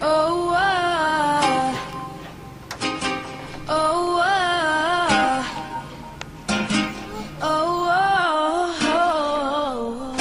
Oh, oh, oh, oh.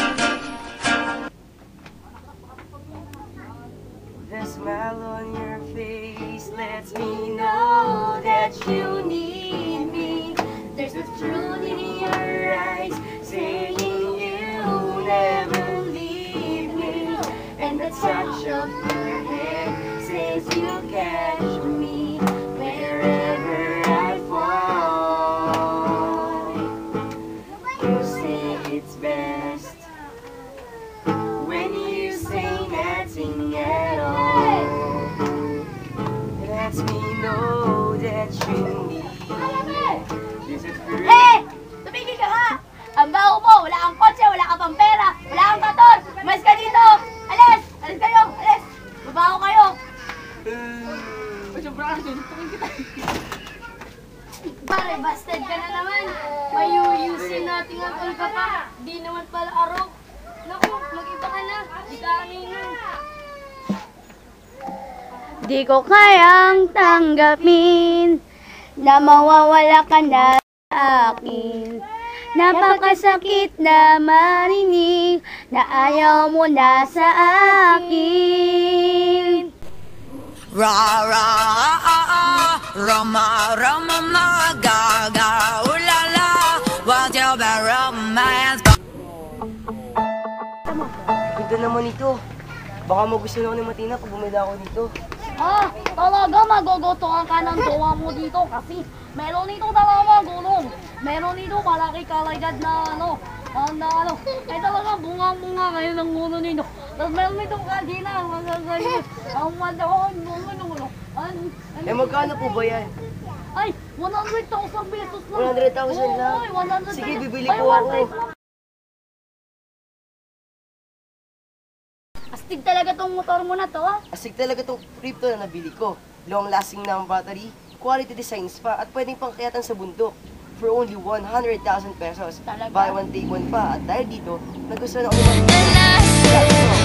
The smile on your face lets me know that you need me. There's a truth in your eyes saying you'll never leave me. And the touch of your hair says you'll catch me wherever I fall. You say it's best when you say nothing at all. Lets me know that you need me. This is free. Eh! Tumigil ka nga! Ang baho mo! Wala kang kotse, wala ka pang pera, wala kang katon! Mas ka dito! Alis! Alis kayo! Alis! Babaho kayo! Pare, busted ka na naman! Mayuyusin natin ang all ka pa! Di naman pala araw! Naku, mag-iba ka na! Di ka kanina! Di ko kayang tanggapin na mawawala ka na sa akin. Napakasakit na marinig na ayaw mo na sa akin. Ra ra Rama Rama Magaga Ulala What's your bad romance? Ganda naman ito. Baka magustuhan ako ni Matina kung bumili ako dito. Ah, talaga magugutuhan ka ng jowa mo dito kasi meron nito talaga gulong. Meron nito malaki kalagad na ano. Eh talaga bunga-bunga kayo ng ulo nito. Tapos meron nito kadina, magaganyan. Ang madahon, bunga. Eh magkano po ba yan? Ay, 100,000 pesos lang. 100,000 lang? Oo, 100,000. Sige, bibili Ay, po one ako. time. Astig talaga tong motor mo na to, ah. Asig talaga itong crypto na nabili ko. Long lasting na ang battery, quality designs pa, at pwedeng pangkayatan sa bundok. For only 100,000 pesos. Talaga? Buy one, take one pa. At dahil dito, nagustuhan ako ni Matina.